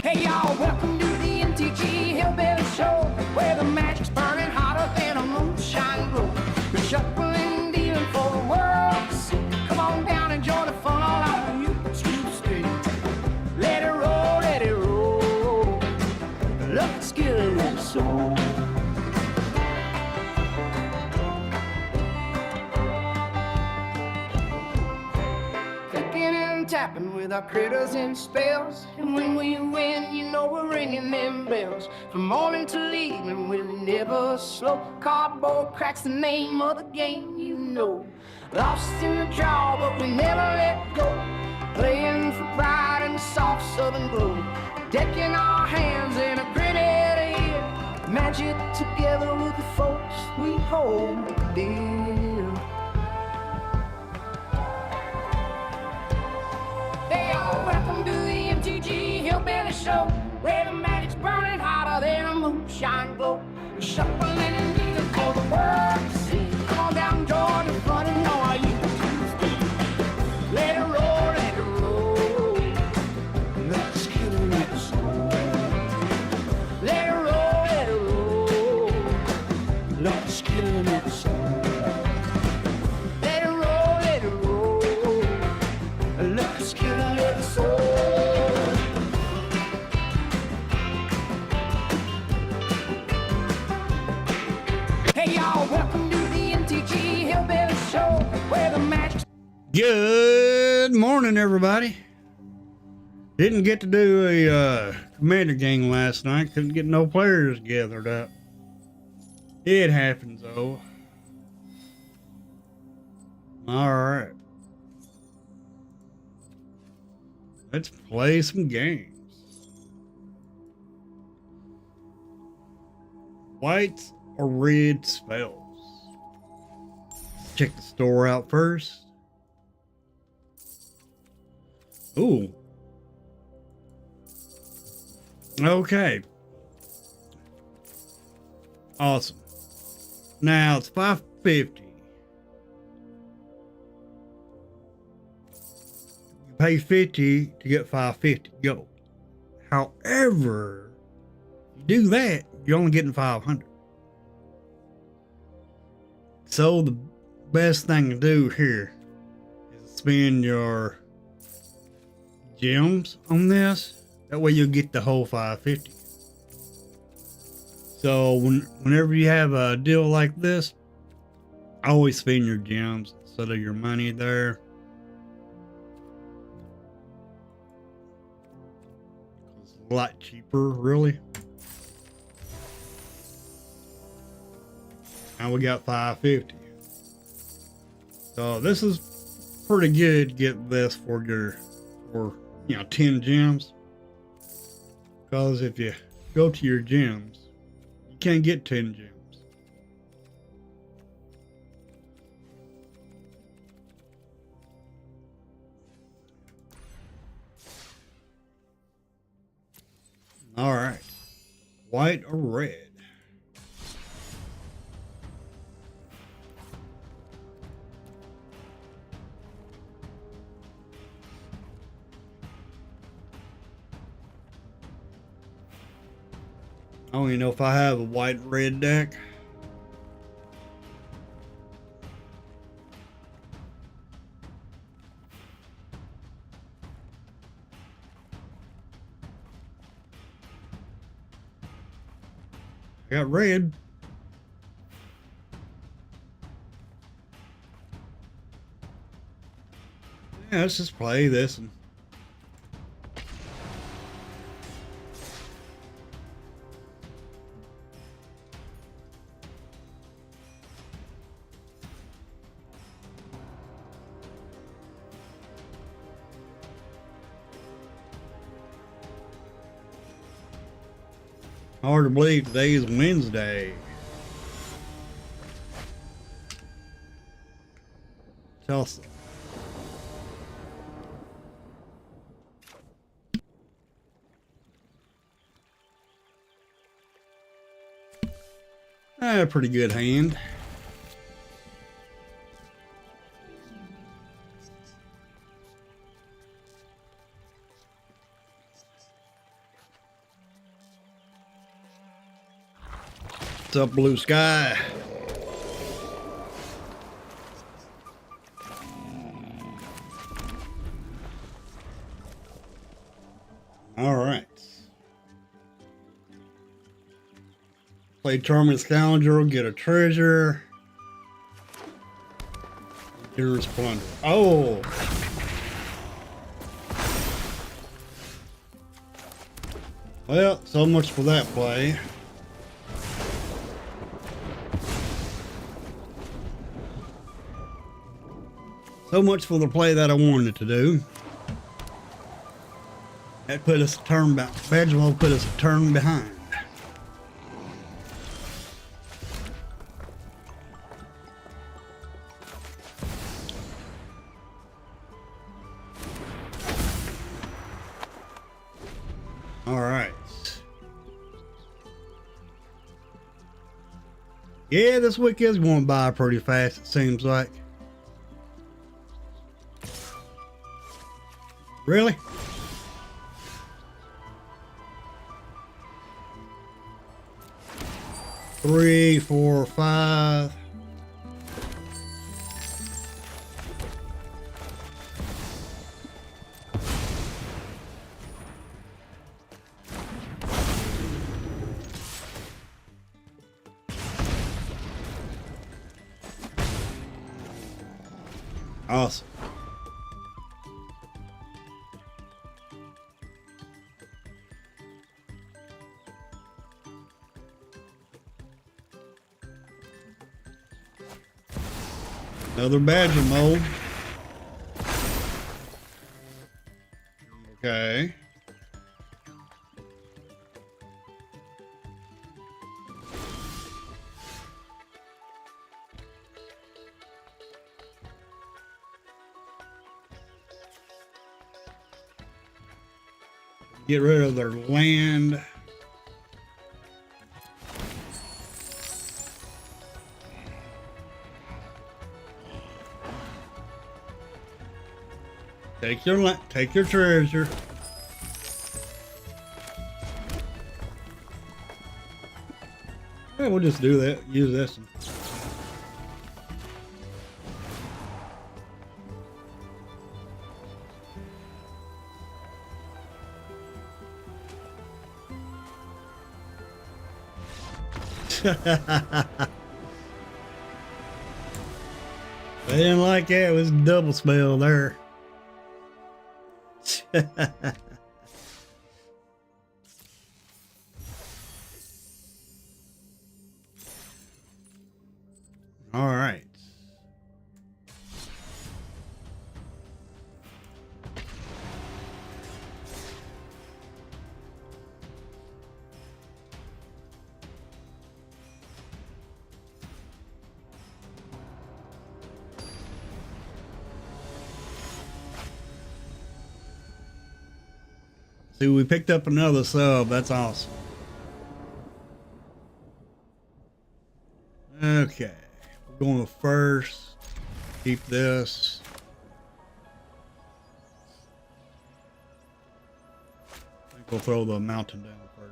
Hey y'all, welcome to the MTG Hillbilly Show, where the magic's burning hotter than a moonshine glow. We're shuffling, dealing for the world to see. Come on down and join the fun, all out you to stay. Let it roll, let it roll. Love the skill of that soul. Tapping with our critters and spells, and when we win, you know we're ringing them bells. From morning till evening, we're never slow. Cardboard cracks the name of the game, you know. Lost in the draw, but we never let go. Playing for pride in the soft southern glow. Decking our hands in a gritty year. Magic together with the folks we hold dear. Welcome to the MTG Hillbilly Show, where the magic's burning hotter than a moonshine glow. We're shuffling and dealing for the world to see. Come on down, join the fun and know how you do. Let it roll, let it roll. Let's kill it with the soul. Let it roll, let it roll. Let's kill it with the soul. Let it roll, let it roll. Let's kill it with the soul. Hey y'all, welcome to the MTG Hillbilly Show, where the magic's... Good morning, everybody. Didn't get to do a commander game last night. Couldn't get no players gathered up. It happens, though. All right. Let's play some games. Whites or red spells? Check the store out first. Ooh. Okay. Awesome. Now it's 550. You pay 50 to get 550 gold. However, you do that, you're only getting 500. So the best thing to do here is spend your gems on this. That way you'll get the whole 550. So whenever you have a deal like this, always spend your gems instead of your money there. It's a lot cheaper, really. Now we got 550. So this is pretty good to get this for your, 10 gems. Because if you go to your gems, you can't get 10 gems. All right, white or red? I don't even know if I have a white and red deck. I got red. Yeah, let's just play this and hard to believe today is Wednesday. Chelsea. A pretty good hand. What's up, Blue Sky? All right. Play Tournament Scoundrel, get a treasure. Here's plunder. Oh! Well, so much for that play. So much for the play that I wanted to do. That put us a turn back. Badgerville put us a turn behind. All right. Yeah, this week is going by pretty fast, it seems like. Really? Three, 4, 5. Awesome. Another badger mold. Okay. Get rid of their land. Take your treasure. Yeah, we'll just do that. Use this one. They didn't like that. It was double spell there. All right. See, we picked up another sub. That's awesome. Okay. We're going to first. Keep this. I think we'll throw the mountain down first.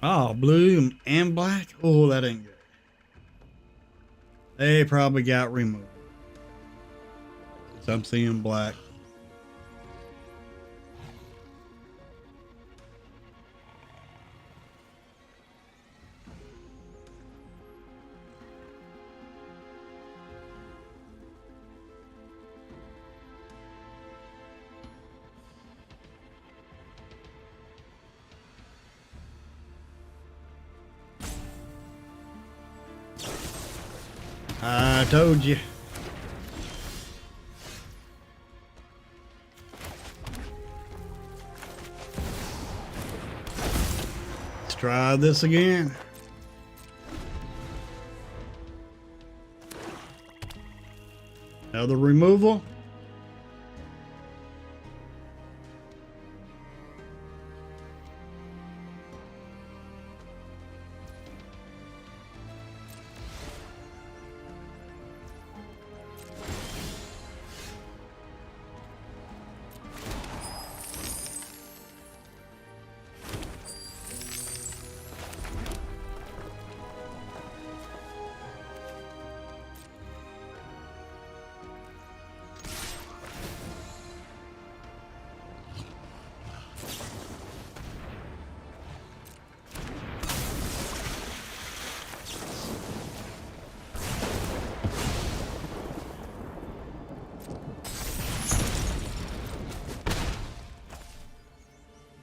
Oh, blue and black? Oh, that ain't good. They probably got removed. So I'm seeing black. I told you. Let's try this again. Another removal.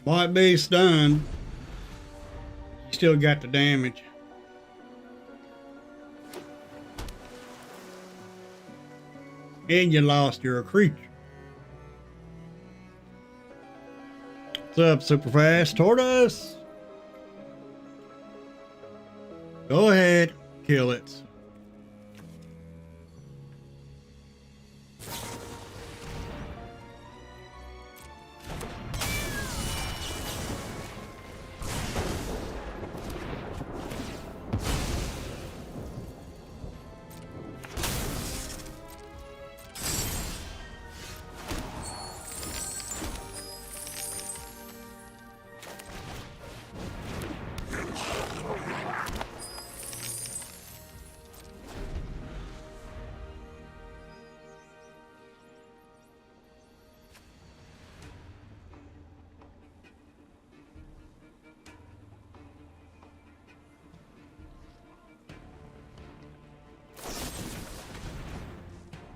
Might be stunned. You still got the damage. And you lost your creature. What's up, super fast tortoise? Go ahead, kill it.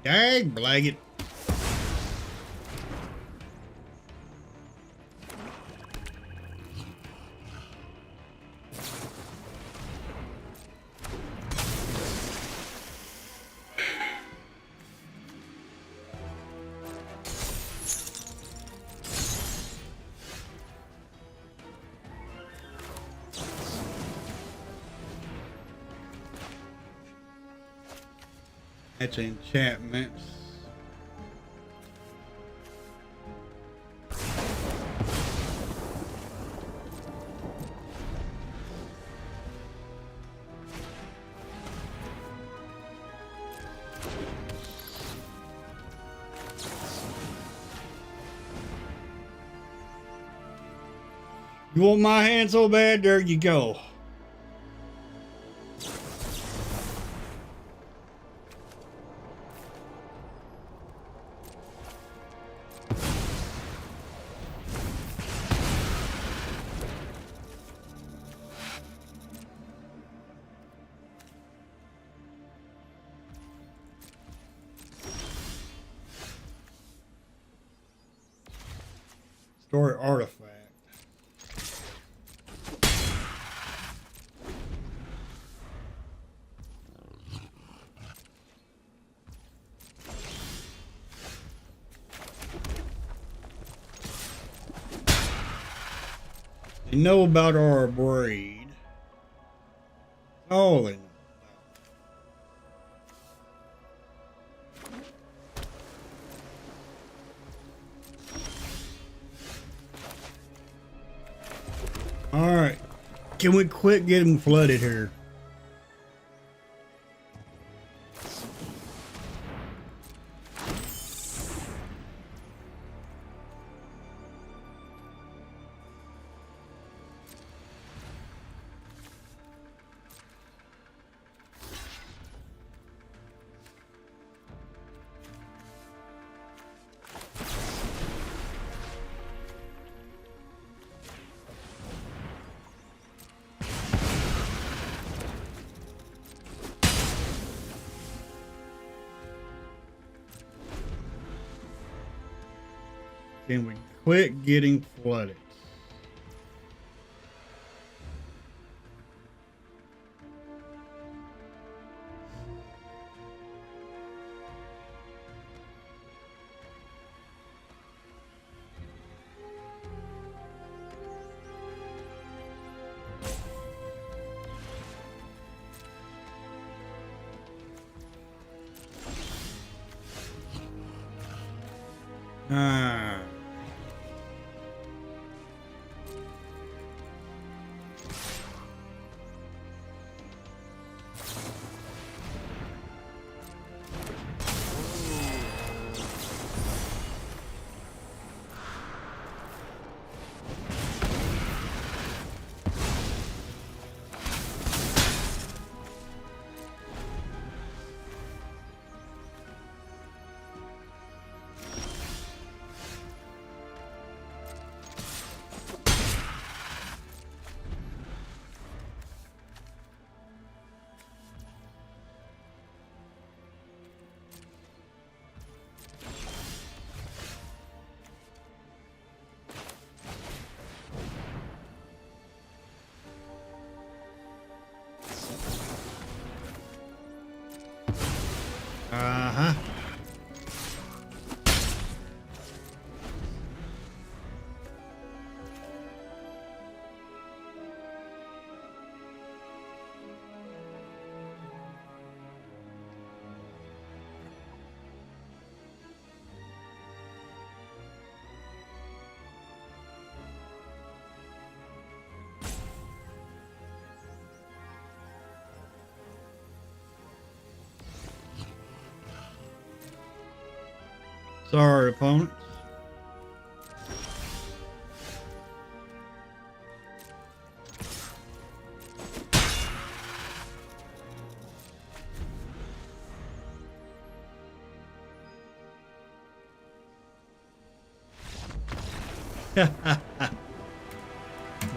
Dag blag. That's enchantments. You want my hand so bad? There you go. Story artifact. They know about our breed. Oh, they know. All right, can we quit getting flooded here? Can we quit getting flooded? Ah. Sorry, opponents.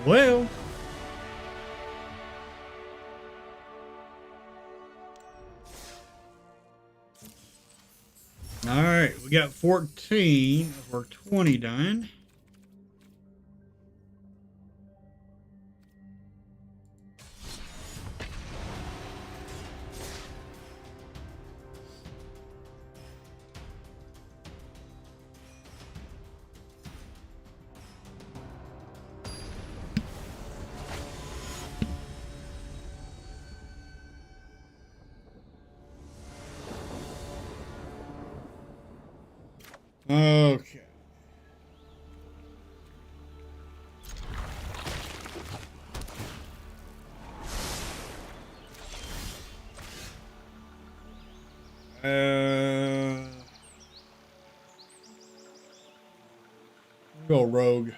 Well, all right, we got 14 of our 20 done. Okay. Go rogue.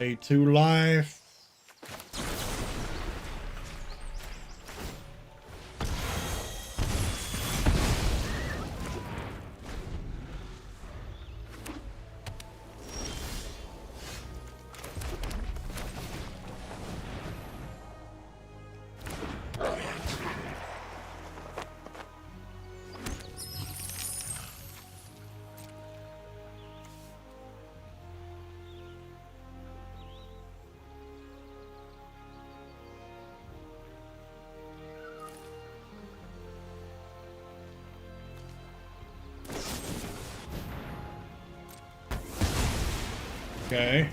Pay 2 life. Okay.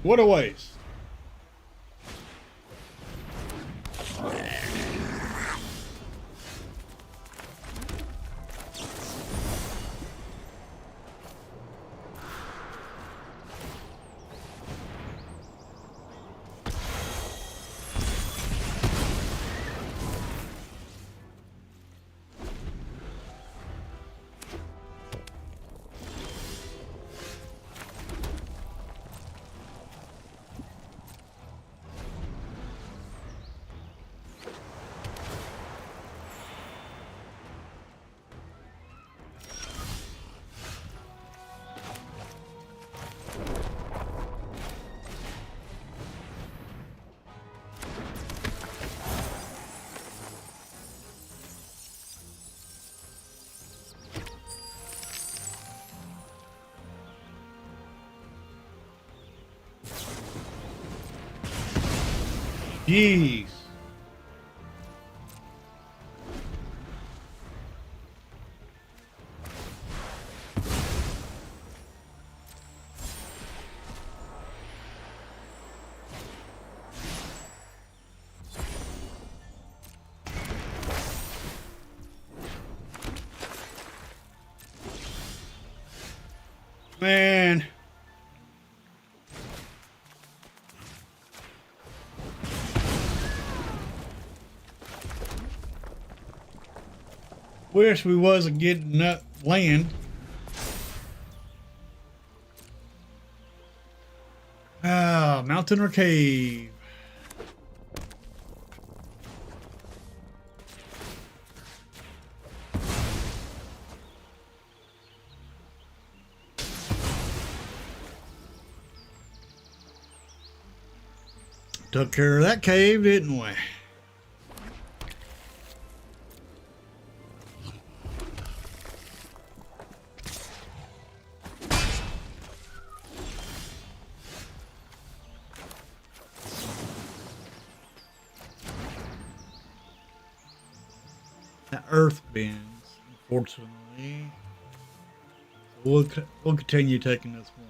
What a waste. Jeez. Man. Wish we wasn't getting that land. Ah, mountain or cave. Took care of that cave, didn't we? The earth bends, unfortunately. So we'll continue taking this one.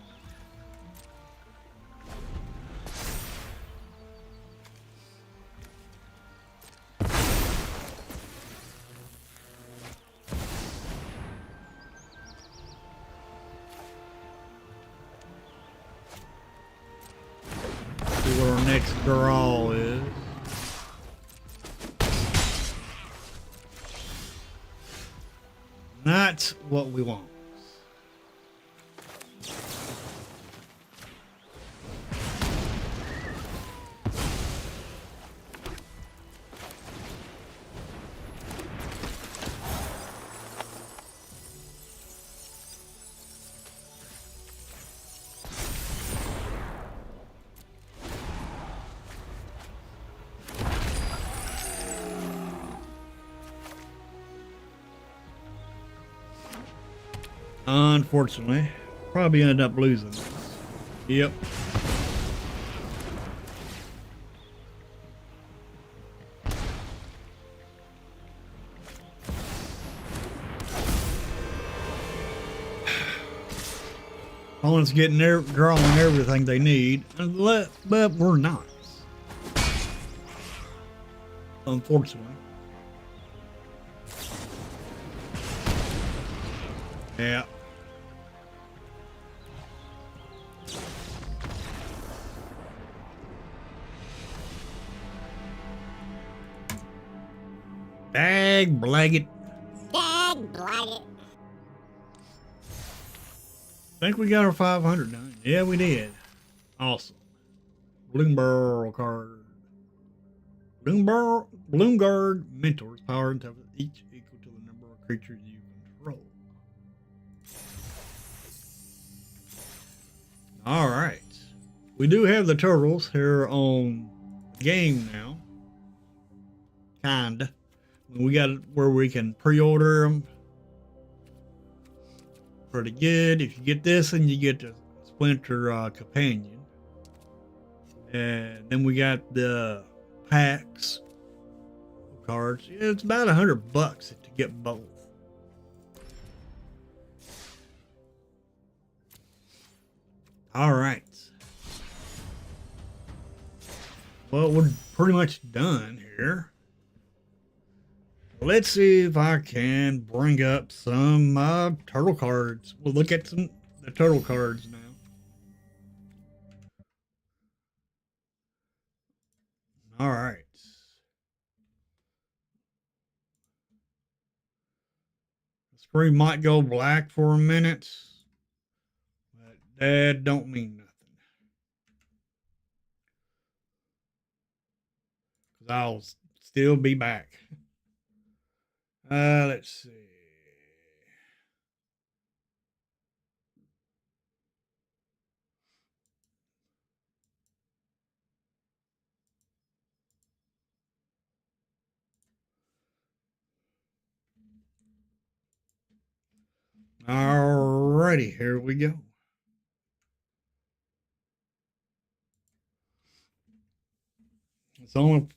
See what our next draw is. That's what we want. Unfortunately, probably ended up losing. Yep. Opponent's getting their drawing everything they need, but we're not. Unfortunately. Yeah. Dag blaggit. Dag blaggit. Think we got our 500 done. Yeah, we did. Awesome. Bloomberg card. Bloomguard mentors power and toughness each equal to the number of creatures you control. All right. We do have the turtles here on the game now. Kinda. We got it where we can pre-order them. Pretty good. If you get this, and you get the Splinter companion, and then we got the packs cards. It's about $100 to get both. All right. Well, we're pretty much done here. Let's see if I can bring up some turtle cards. We'll look at the turtle cards now. All right. The screen might go black for a minute, but that don't mean nothing. Because I'll still be back. Let's see. Alrighty, here we go. It's the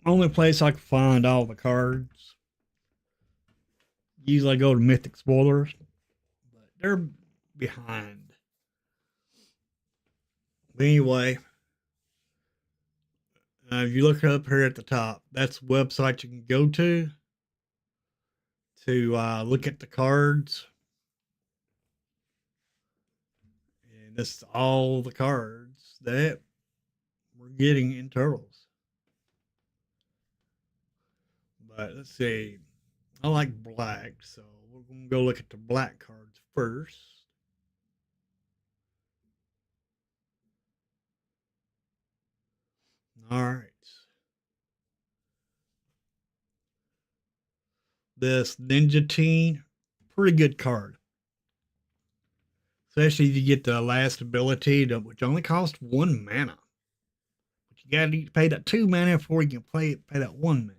only place I can find all the cards. Usually I go to Mythic Spoilers, but they're behind. But anyway, if you look up here at the top, that's the website you can go to look at the cards. And this is all the cards that we're getting in Turtles. But let's see. I like black, so we're going to go look at the black cards first. All right. This Ninja Teen, pretty good card. Especially if you get the last ability, which only costs 1 mana. But you got to pay that 2 mana before you can pay that 1 mana.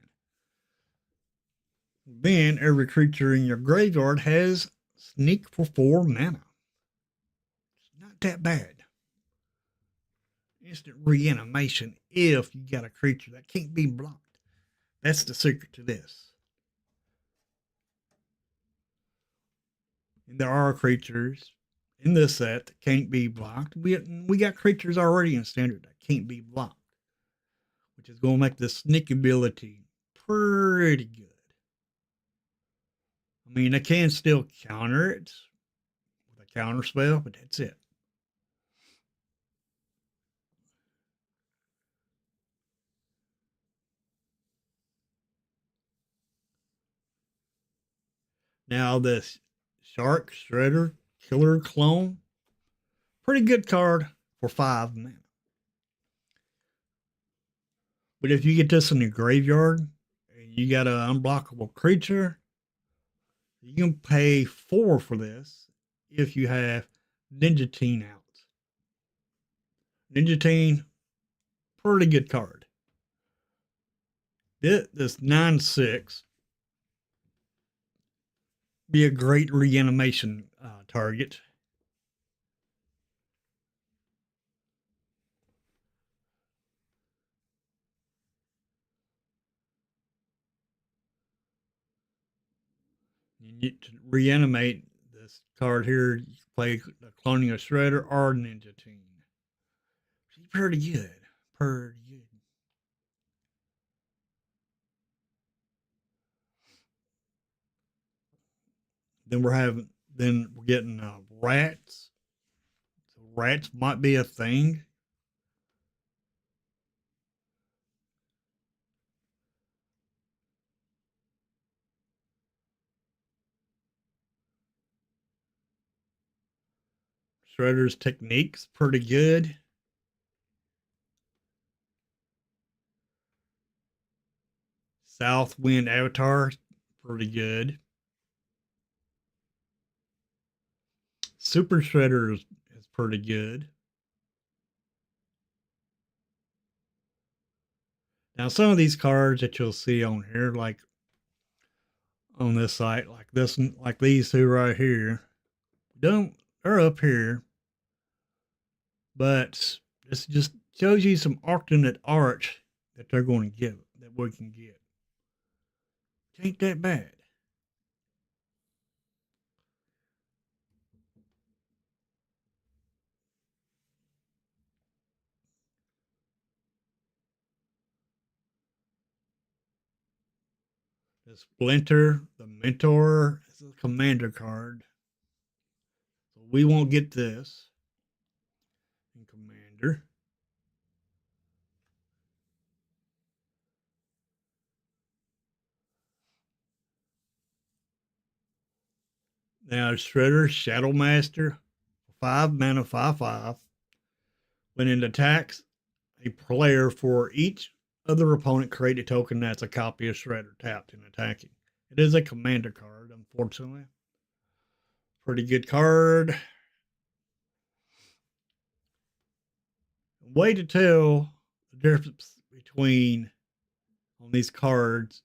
Then every creature in your graveyard has sneak for 4 mana. It's not that bad. Instant reanimation if you got a creature that can't be blocked. That's the secret to this. And there are creatures in this set that can't be blocked. We got creatures already in standard that can't be blocked, which is going to make the sneak ability pretty good. I mean, they can still counter it with a counter spell, but that's it. Now, this Shark Shredder Killer Clone, pretty good card for 5 mana. But if you get this in your graveyard and you got an unblockable creature, you can pay 4 for this if you have Ninja Teen out. Ninja Teen, pretty good card. This 9/6 be a great reanimation target. You need to reanimate this card here. You play Cloning a Shredder or Ninja Teen. She's pretty good. Pretty good. Then we're getting rats. So rats might be a thing. Shredder's Technique's pretty good. Southwind Avatar, pretty good. Super Shredder is pretty good. Now, some of these cards that you'll see on here, like on this site, like this one, like these two right here, they're up here, but this just shows you some alternate art that they're going to give, that we can get. It ain't that bad. The Splinter, the Mentor, is a commander card. So we won't get this in Commander. Now, Shredder, Shadow Master, 5 mana, 5/5. When it attacks a player, for each other opponent, create a token that's a copy of Shredder tapped and attacking. It is a commander card, unfortunately. Pretty good card. Way to tell the difference between on these cards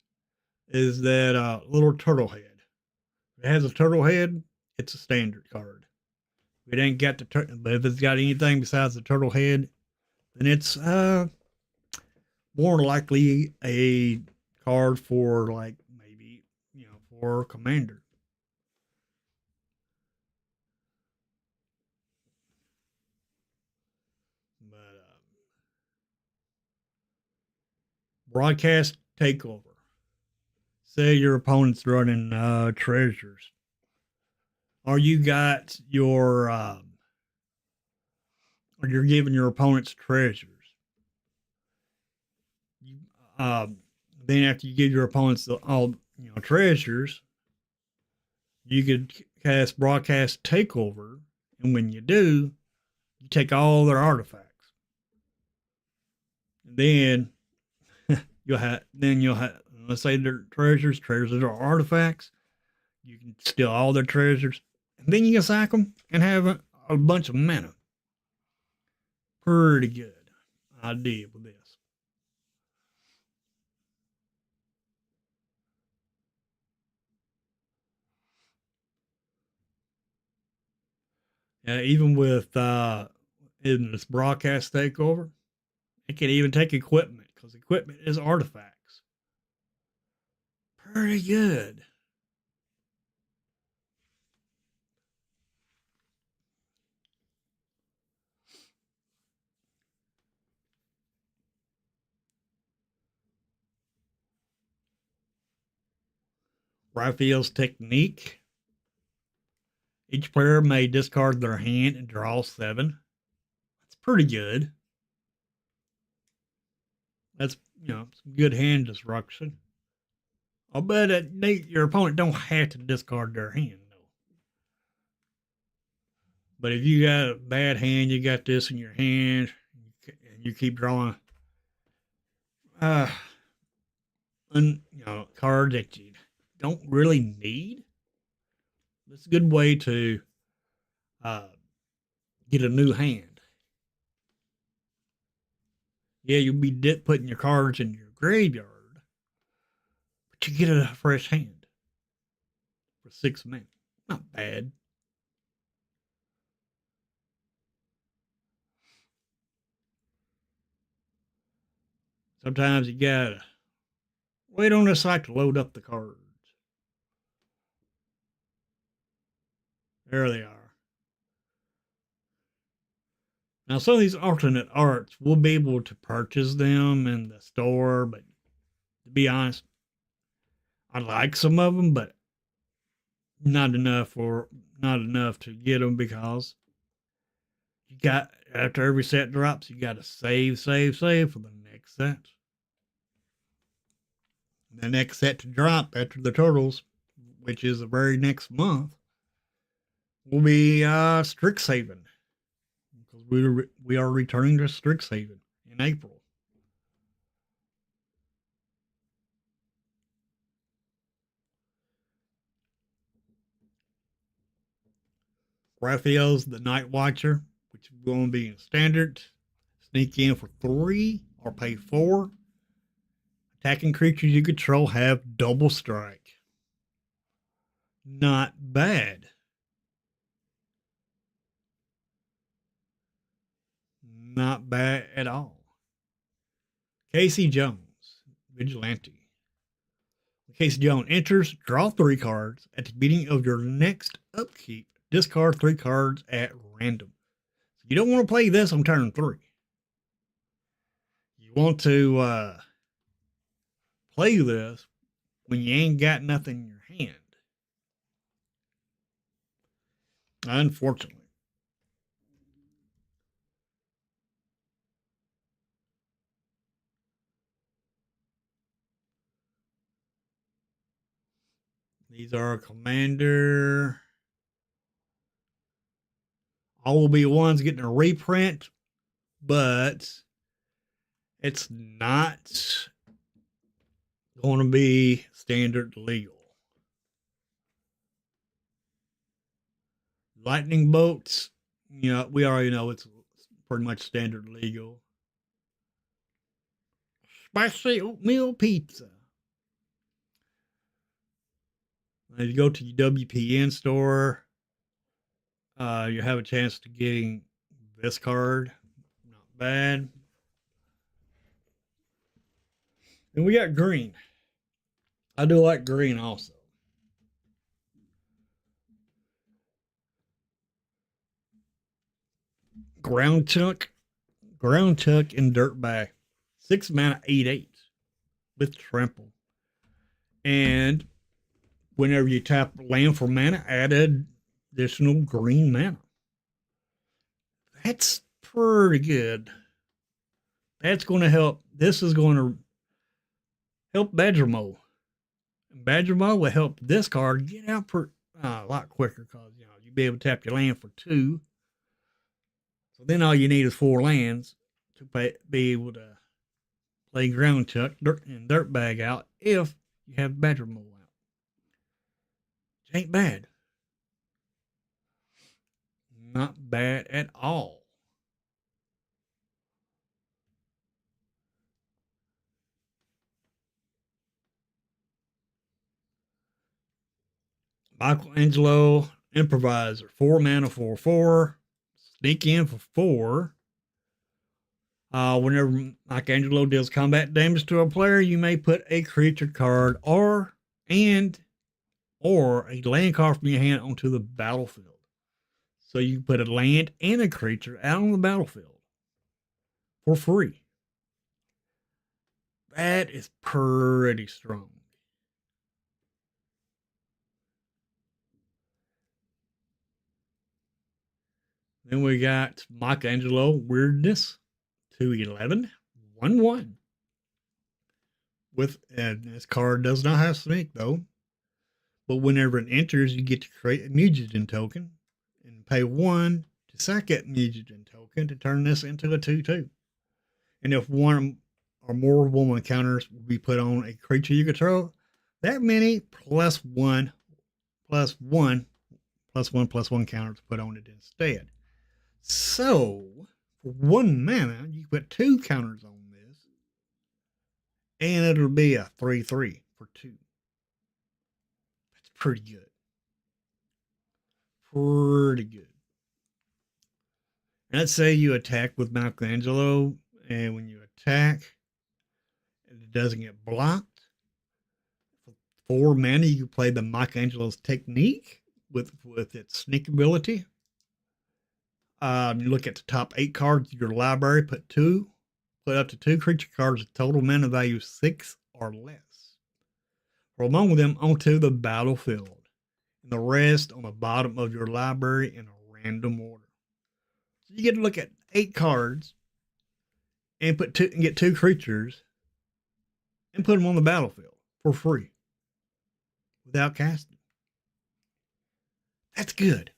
is that little turtle head. If it has a turtle head, it's a standard card. If it ain't got but if it's got anything besides the turtle head, then it's more likely a card for, like, maybe, for commander. But broadcast takeover. Say your opponent's running treasures, or you got your or you're giving your opponent's treasures. Then after you give your opponents all treasures, you could cast broadcast takeover, and when you do, you take all their artifacts. And then you'll have let's say they're treasures are artifacts. You can steal all their treasures, and then you can sack them and have a bunch of mana. Pretty good idea with this. Even with in this broadcast takeover, it can even take equipment, because equipment is artifacts. Pretty good. Raphael's Technique. Each player may discard their hand and draw 7. That's pretty good. That's, some good hand destruction. I'll bet your opponent don't have to discard their hand, though. But if you got a bad hand, you got this in your hand, and you keep drawing cards that you don't really need, it's a good way to get a new hand. Yeah, you'll be putting your cards in your graveyard, but you get a fresh hand for 6 men. Not bad. Sometimes you gotta wait on the site to load up the cards. There they are. Now, some of these alternate arts, we'll be able to purchase them in the store, but to be honest, I like some of them, but not enough to get them, because you got, after every set drops, you got to save for the next set. The next set to drop after the Turtles, which is the very next month, will be Strixhaven. Because we are returning to Strixhaven in April. Raphael's the Night Watcher, which is going to be in standard. Sneak in for 3 or pay 4. Attacking creatures you control have double strike. Not bad. Not bad at all. Casey Jones, Vigilante. When Casey Jones enters, draw 3 cards. At the beginning of your next upkeep, discard 3 cards at random. So you don't want to play this on turn 3. You want to play this when you ain't got nothing in your hand. Unfortunately. These are Commander. All will be ones getting a reprint, but it's not going to be standard legal. Lightning bolts, we already know it's pretty much standard legal. Spicy oatmeal pizza. If you go to your WPN store, you have a chance to getting this card. Not bad. And we got green. I do like green also. Ground Chuck and Dirtbag. 6 mana, 8/8 with trample. And whenever you tap land for mana, add additional green mana. That's pretty good. That's going to help. This is going to help Badger Mole. Badger Mole will help this card get out a lot quicker, because you'll be able to tap your land for 2. So then all you need is 4 lands to be able to play Ground Chuck and Dirtbag out if you have Badger Mole out. Which ain't bad. Not bad at all. Michelangelo Improviser. 4 mana, 4/4. Sneak in for 4. Whenever Michelangelo deals combat damage to a player, you may put a creature card or a land card from your hand onto the battlefield. So you put a land and a creature out on the battlefield for free. That is pretty strong. Then we got Michelangelo Weirdness 211 1/1. And this card does not have sneak though. But whenever it enters, you get to create a mutagen token and pay 1 to sack that mutagen token to turn this into a 2/2. And if one or more woman counters will be put on a creature you control, that many +1 +1 +1 +1 counters put on it instead. So for 1 mana, you put 2 counters on this, and it'll be a 3/3 for 2. That's pretty good. Pretty good. And let's say you attack with Michelangelo, and when you attack, it doesn't get blocked. For 4 mana, you can play the Michelangelo's technique with its sneak ability. You look at the top 8 cards of your library, put up to 2 creature cards with total mana value 6 or less from among them onto the battlefield, and the rest on the bottom of your library in a random order. So you get to look at 8 cards and get 2 creatures and put them on the battlefield for free without casting. That's good.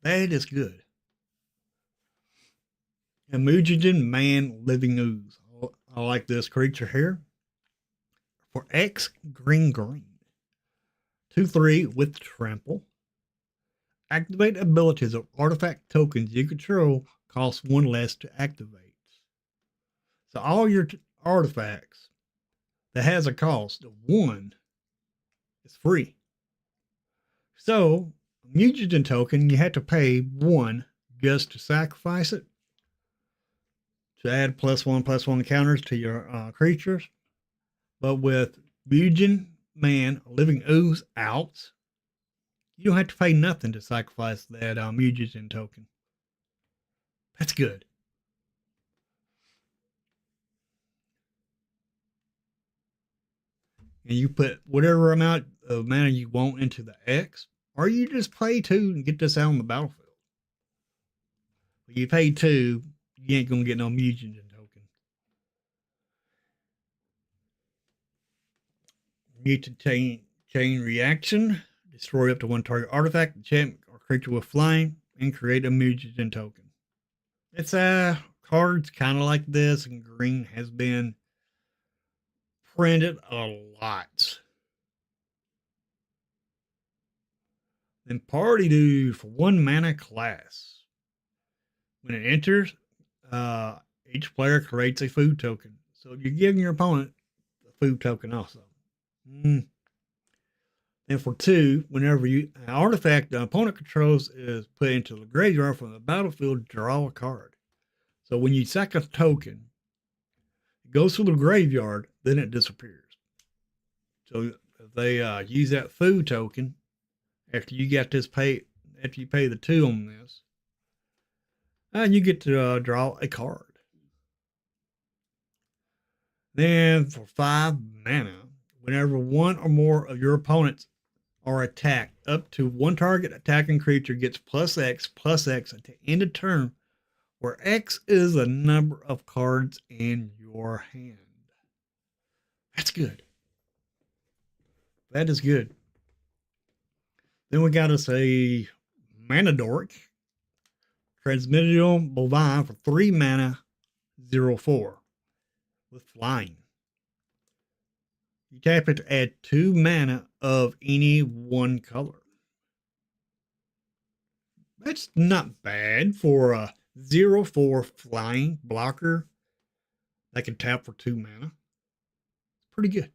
That is good. A Mutagen Man Living Ooze. I like this creature here. For X, green. 2/3 with trample. Activate abilities of artifact tokens you control cost 1 less to activate. So all your artifacts that has a cost of 1 is free. So a Mutagen token, you have to pay 1 just to sacrifice it, to add +1/+1 counters to your creatures. But with Mutagen Man Living Ooze out, you don't have to pay nothing to sacrifice that Mutagen token. That's good. And you put whatever amount of mana you want into the X, or you just pay 2 and get this out on the battlefield. When you pay 2, you ain't gonna get no Mutagen token. Mutant chain reaction. Destroy up to 1 target artifact, enchantment, or creature with flying, and create a Mutagen token. It's cards kind of like this, and green has been printed a lot. Then Party Dude for 1 mana class. When it enters, each player creates a food token. So you're giving your opponent a food token also. And for 2, whenever an artifact the opponent controls is put into the graveyard from the battlefield, draw a card. So when you sack a token, it goes to the graveyard, then it disappears. So if they use that food token after you pay the 2 on this, you get to draw a card. Then for 5 mana, whenever 1 or more of your opponents are attacked, up to 1 target attacking creature gets +X at the end of turn, where X is the number of cards in your hand. That's good. That is good. Then we got to say Manadork, Transmetal Bovine for 3 mana, 0/4 with flying. You tap it to add 2 mana of any one color. That's not bad for a 0/4 flying blocker that can tap for 2 mana. Pretty good.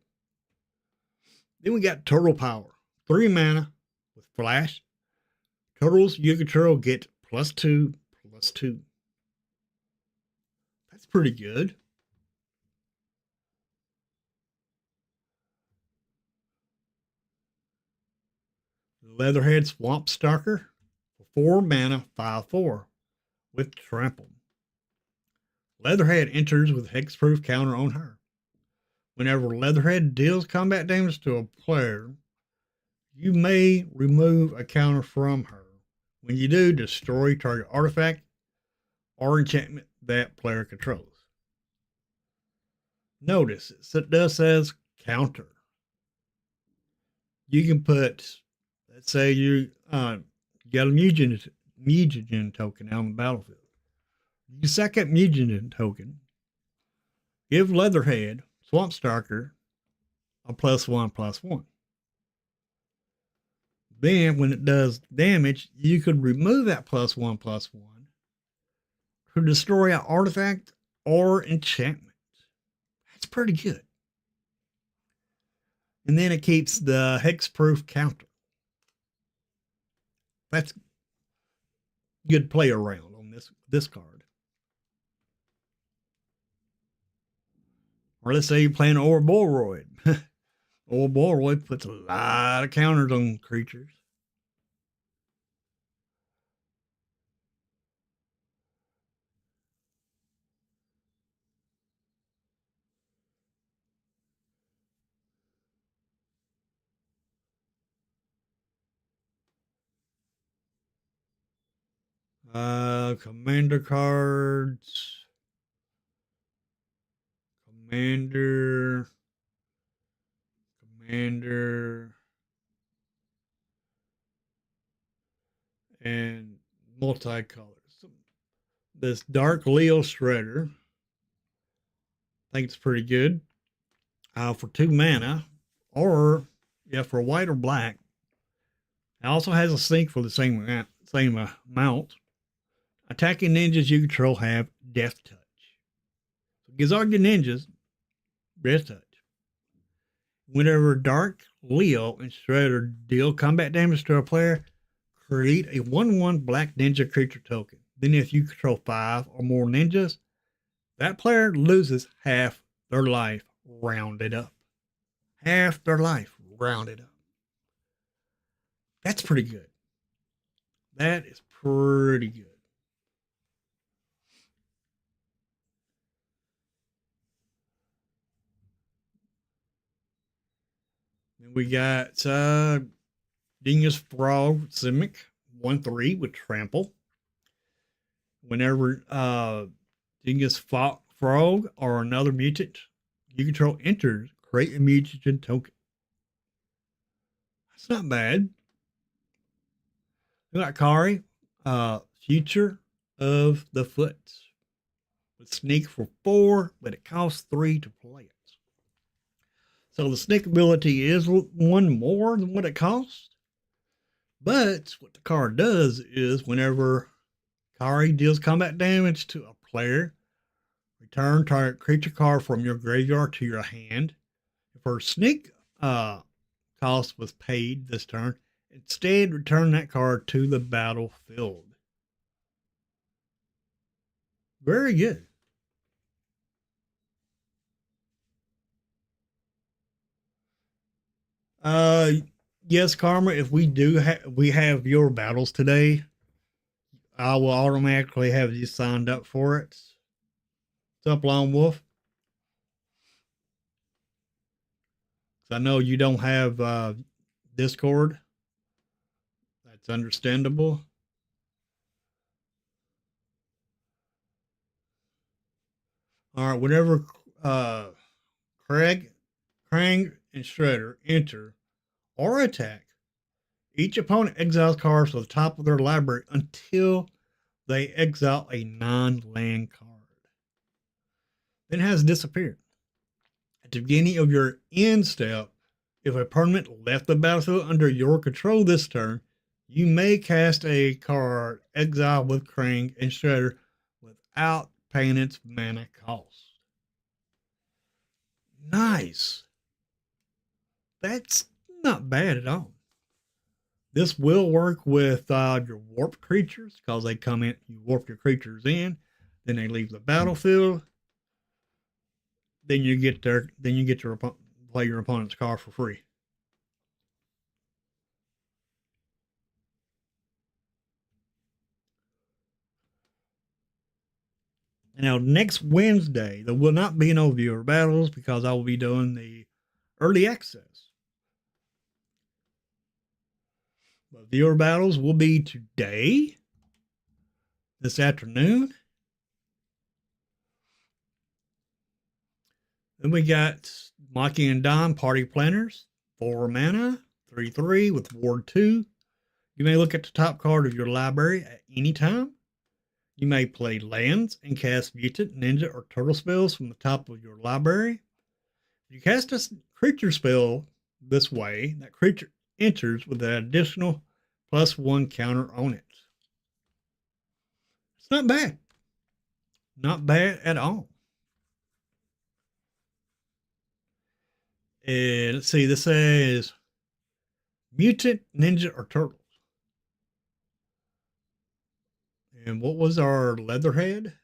Then we got Turtle Power. 3 mana with flash. Turtles you control get +2/+2. That's pretty good. Leatherhead Swamp Stalker for 4 mana, 5/4 with trample. Leatherhead enters with hexproof counter on her. Whenever Leatherhead deals combat damage to a player, you may remove a counter from her When you do, destroy target artifact or enchantment that player controls. Notice it does says counter. You can put, let's say you got a mutagen token out on the battlefield. You second mutagen token, give Leatherhead, Swamp Stalker, a +1/+1. Then, when it does damage, you could remove that +1/+1 to destroy an artifact or enchantment. That's pretty good. And then it keeps the hexproof counter. That's good play around on this card. Or let's say you're playing Ouroboros. Ouroboros puts a lot of counters on creatures. Commander cards. Commander, and multicolors. This Dark Leo Shredder, I think it's pretty good. For 2 mana, or for white or black. It also has a sink for the same amount. Attacking ninjas you control have Death Touch. So it gives all your ninjas Death Touch. Whenever Dark Leo and Shredder deal combat damage to a player, create a 1/1 black ninja creature token. Then if you control 5 or more ninjas, that player loses half their life rounded up. Half their life rounded up. That's pretty good. That is pretty good. Then we got Dingus Frog Simic 1/3 with Trample. Whenever Dingus Frog or another mutant you control enters, create a mutant token. That's not bad. We got Kari, Future of the Foot. With Sneak for 4, but it costs 3 to play it. So the sneak ability is 1 more than what it costs. But what the card does is whenever Kari deals combat damage to a player, return target creature card from your graveyard to your hand. If her sneak cost was paid this turn, instead return that card to the battlefield. Very good. Yes, Karma, if we have your battles today, I will automatically have you signed up for it. What's up, Lone Wolf? I know you don't have Discord. That's understandable. All right, whenever Krang and Shredder enter or attack, each opponent exiles cards to the top of their library until they exile a non-land card. Then it has disappeared. At the beginning of your end step, if a permanent left the battlefield under your control this turn, you may cast a card exiled with Krang and Shredder without paying its mana cost. Nice. That's not bad at all. This will work with your warped creatures because they come in, you warp your creatures in, then they leave the battlefield. Then you get your play your opponent's card for free. Now, next Wednesday, there will not be no viewer battles because I will be doing the early access. But viewer battles will be today, this afternoon. Then we got Maki and Don Party Planners, 4 mana, 3/3 with Ward 2. You may look at the top card of your library at any time. You may play lands and cast mutant, ninja, or turtle spells from the top of your library. If you cast a creature spell this way, that creature enters with an additional +1 counter on it. It's not bad. Not bad at all. And let's see, this says mutant, ninja, or turtles. And what was our Leatherhead?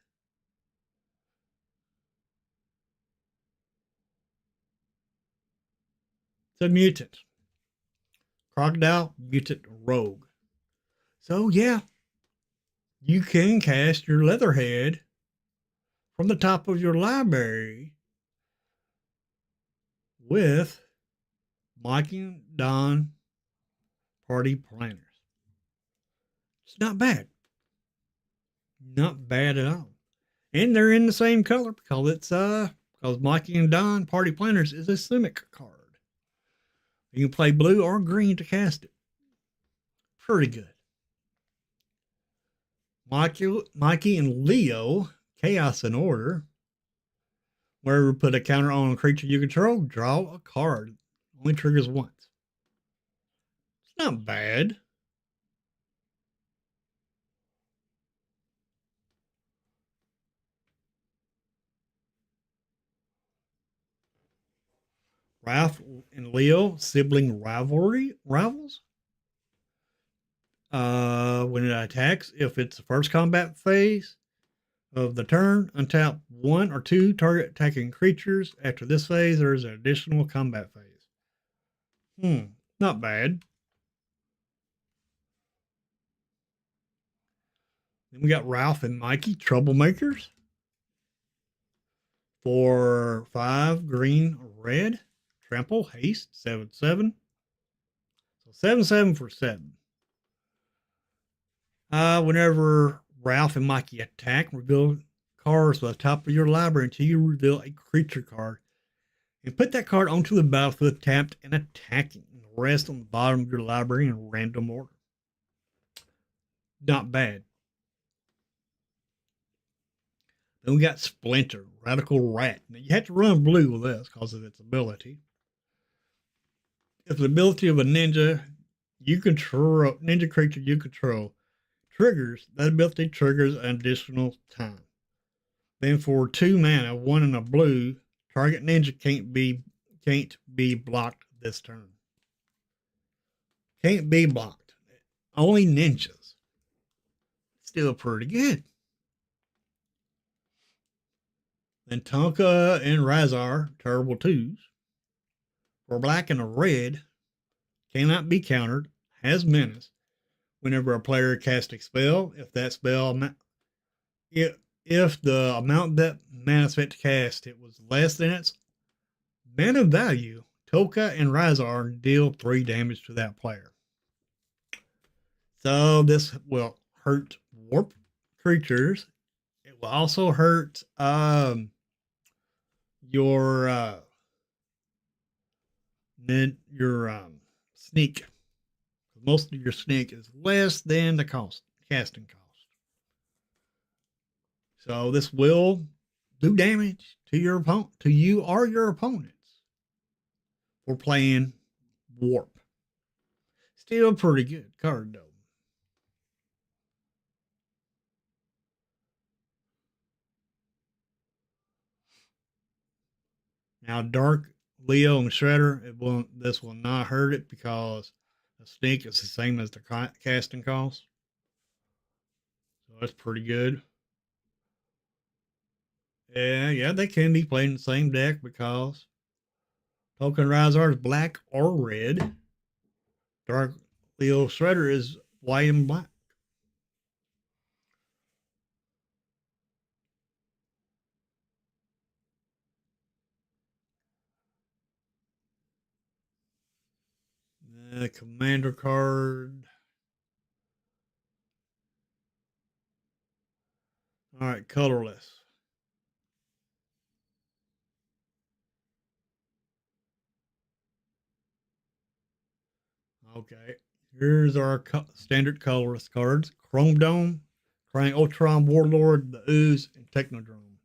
It's a mutant. Crocodile, mutant, rogue. So yeah, you can cast your Leatherhead from the top of your library with Mike and Don Party Planners. It's not bad. Not bad at all. And they're in the same color because it's because Mikey and Don Party Planners is a Simic card. You can play blue or green to cast it. Pretty good. Mikey and Leo, Chaos in Order. Wherever put a counter on a creature you control, draw a card. Only triggers once. It's not bad. Ralph and Leo, sibling rivals. When it attacks, if it's the first combat phase of the turn, untap 1 or 2 target attacking creatures. After this phase, there is an additional combat phase. Not bad. Then we got Ralph and Mikey, Troublemakers. For 5 green or red. Trample, haste, 7/7. So 7/7 for 7. Whenever Ralph and Mikey attack, reveal cards to the top of your library until you reveal a creature card. And put that card onto the battlefield tapped and attacking. And the rest on the bottom of your library in random order. Not bad. Then we got Splinter, Radical Rat. Now you have to run blue with this because of its ability. If the ability of a ninja creature you control triggers, that ability triggers an additional time. Then for 2 mana, 1 and a blue, target ninja can't be blocked this turn. Can't be blocked. Only ninjas. Still pretty good. Then Tonka and Razar, terrible 2s. For black and a red, cannot be countered, has menace. Whenever a player casts a spell, if the amount that mana spent to cast it was less than its mana value, Toka and Razar deal 3 damage to that player. So this will hurt warp creatures. It will also hurt your sneak. Most of your sneak is less than the casting cost. So this will do damage to your opponent, to you or your opponents for playing warp. Still pretty good card though. Now Dark Leo and Shredder, this will not hurt it because the sneak is the same as the casting cost. So that's pretty good. Yeah, they can be played in the same deck because Token Razar is black or red. Dark Leo Shredder is white and black. The commander card. All right, colorless. Okay, here's our standard colorless cards: Chrome Dome, Krang Ultron Warlord, the Ooze, and Technodrome.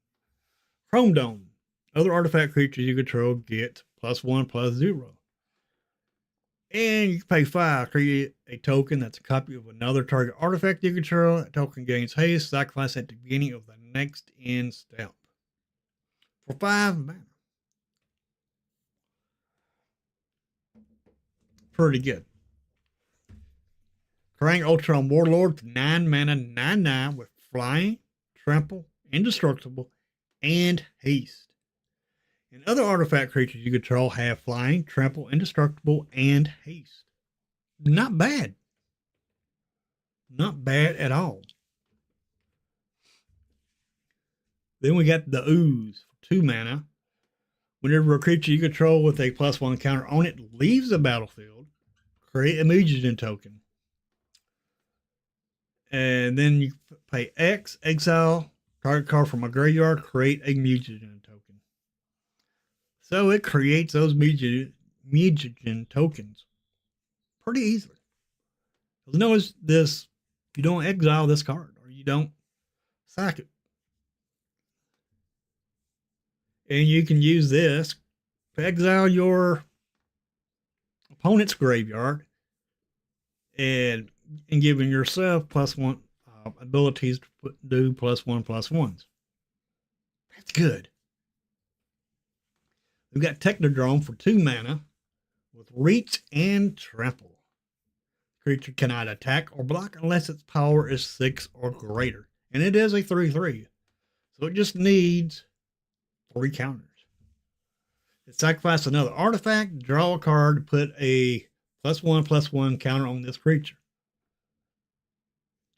Chrome Dome. Other artifact creatures you control get +1/+0. And you can pay 5, create a token that's a copy of another target artifact you control. That token gains haste, sacrifice at the beginning of the next end step. For 5 mana. Pretty good. Krang Ultron Warlord for 9 mana, 9/9 with flying, trample, indestructible, and haste. And other artifact creatures you control have flying, trample, indestructible, and haste. Not bad. Not bad at all. Then we got the Ooze for 2 mana. Whenever a creature you control with a +1 counter on it leaves the battlefield, create a mutagen token. And then you pay X, exile, target card from a graveyard, create a mutagen token. So it creates those mutagen tokens pretty easily. Notice this, you don't exile this card, or you don't sack it. And you can use this to exile your opponent's graveyard and giving yourself +1 abilities to do +1/+1s. That's good. We've got Technodrome for 2 mana with reach and trample. Creature cannot attack or block unless its power is 6 or greater. And it is a 3/3. So it just needs 3 counters. It sacrifices another artifact, draw a card to put a +1/+1 counter on this creature.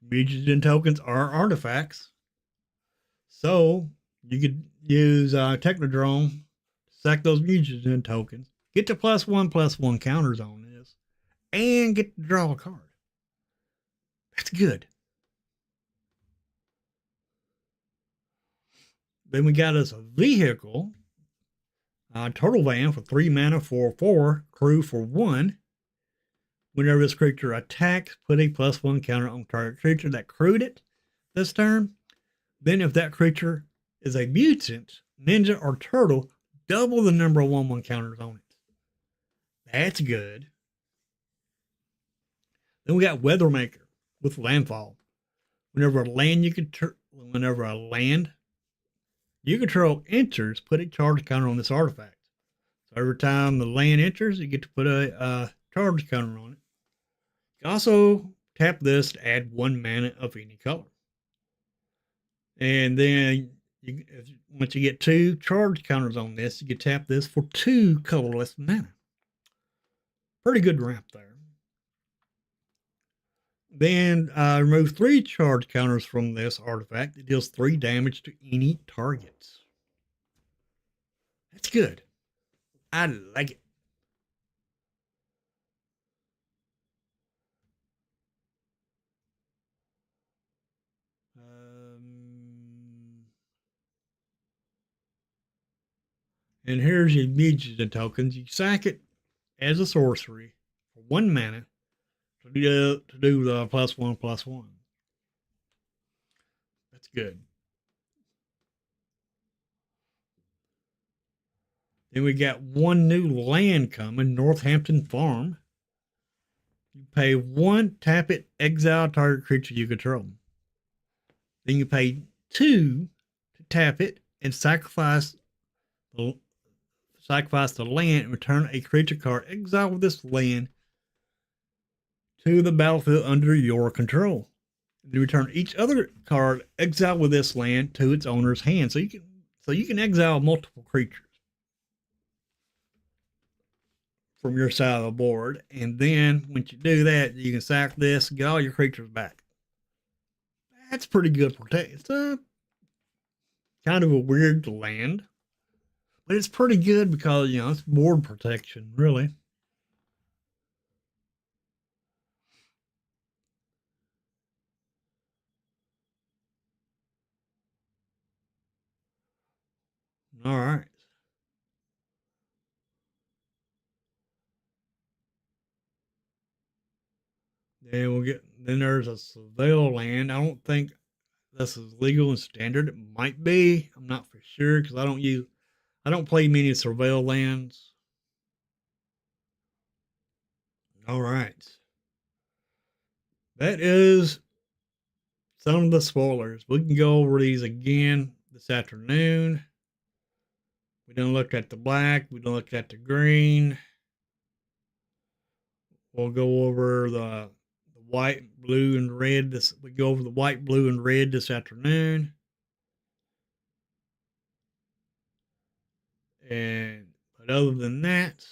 Mutagen tokens are artifacts. So you could use Technodrome, sack those mutagen tokens, get the +1/+1 counters on this, and get to draw a card. That's good. Then we got us a vehicle, Turtle Van for 3 mana for 4, crew for 1. Whenever this creature attacks, put a +1 counter on target creature that crewed it this turn. Then if that creature is a mutant, ninja, or turtle, double the number of 1/1 counters on it. That's good. Then we got Weathermaker with Landfall. Whenever a land you control enters, put a charge counter on this artifact. So every time the land enters, you get to put a charge counter on it. You can also tap this to add 1 mana of any color. And then once you get 2 charge counters on this, you can tap this for 2 colorless mana. Pretty good ramp there. Then remove 3 charge counters from this artifact. It deals 3 damage to any targets. That's good. I like it. And here's your mutagen tokens. You sack it as a sorcery for 1 mana to do the +1/+1. That's good. Then we got 1 new land coming, Northampton Farm. You pay 1, tap it, exile target creature you control. Then you pay 2 to tap it and sacrifice the land and return a creature card. Exile this land to the battlefield under your control. You return each other card exiled with this land to its owner's hand. So you can exile multiple creatures from your side of the board. And then once you do that, you can sack this, get all your creatures back. That's pretty good protection. It's kind of a weird land, but it's pretty good because, it's board protection, really. All right. Then there's a surveil land. I don't think this is legal and standard. It might be. I'm not for sure because I don't play many surveil lands. All right. That is some of the spoilers. We can go over these again this afternoon. We done looked at the black. We done looked at the green. We'll go over the white, blue, and red. We go over the white, blue, and red this afternoon. But other than that,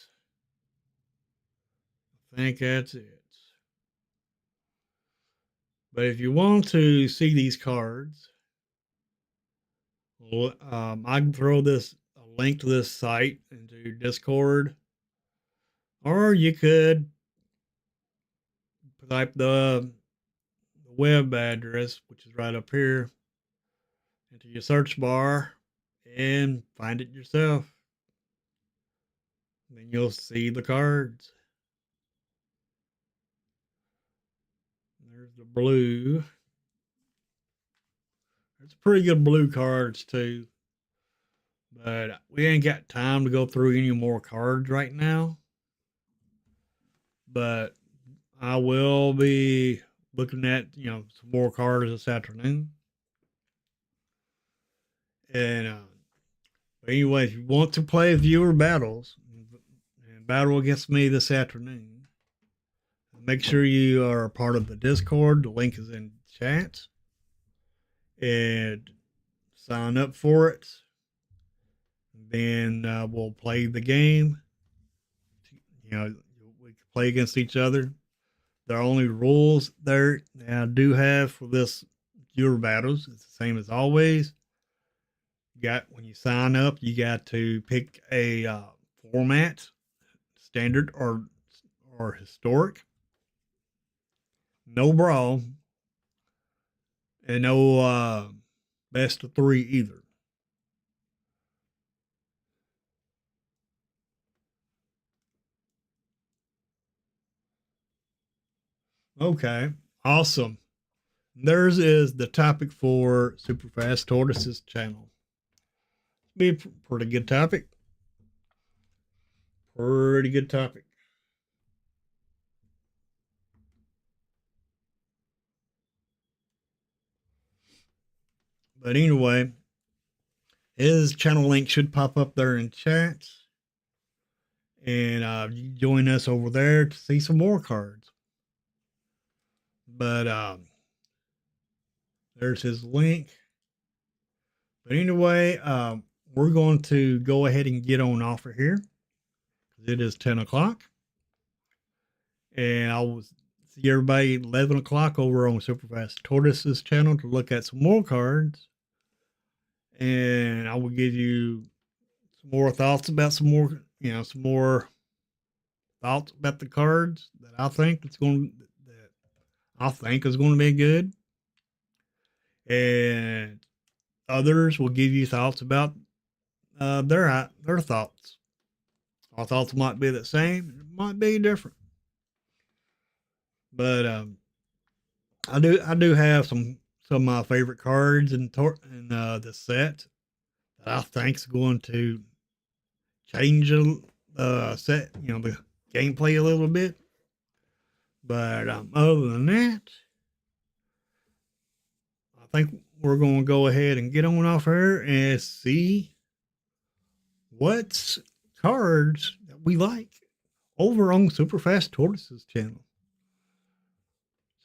I think that's it. But if you want to see these cards, I can throw a link to this site into Discord, or you could type the web address, which is right up here, into your search bar and find it yourself. Then you'll see the cards. There's the blue. There's pretty good blue cards too. But we ain't got time to go through any more cards right now. But I will be looking at, some more cards this afternoon. And but anyway, if you want to play viewer battles and battle against me this afternoon, make sure you are a part of the Discord. The link is in chat. And sign up for it. Then we'll play the game. We can play against each other. There are only rules there that I do have for this viewer battles. It's the same as always. When you sign up, you got to pick a format, standard or historic. No brawl. And no best of 3 either. Okay, awesome. Theirs is the topic for Superfast Tortoises channel. Be a pretty good topic. Pretty good topic. But anyway, his channel link should pop up there in chat. And you join us over there to see some more cards. But there's his link. But anyway, we're going to go ahead and get on off of here. It is 10 o'clock. And I will see everybody at 11 o'clock over on Superfast Tortoises channel to look at some more cards. And I will give you some more thoughts about some more thoughts about the cards that I think is going to be good. And others will give you thoughts about their thoughts. Our thoughts might be the same, it might be different. But I do have some of my favorite cards in the set that I think is going to change the set, the gameplay a little bit. But other than that, I think we're going to go ahead and get on off here and see what cards that we like over on Superfast Tortoises channel.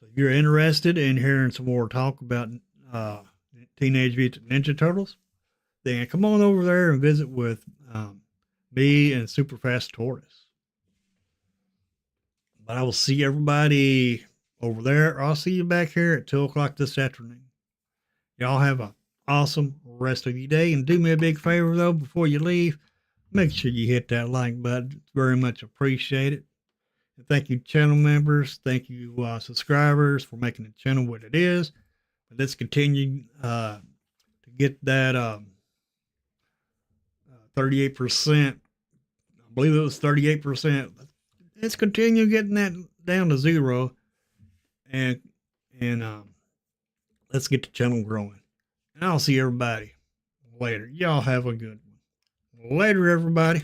So if you're interested in hearing some more talk about Teenage Mutant Ninja Turtles, then come on over there and visit with me and Superfast Tortoise. But I will see everybody over there. I'll see you back here at 2 o'clock this afternoon. Y'all have an awesome rest of your day. And do me a big favor, though, before you leave. Make sure you hit that like button. It's very much appreciated. And thank you, channel members. Thank you, subscribers, for making the channel what it is. But let's continue to get that 38%. I believe it was 38%. Let's continue getting that down to 0, and let's get the channel growing. And I'll see everybody later. Y'all have a good one. Later, everybody.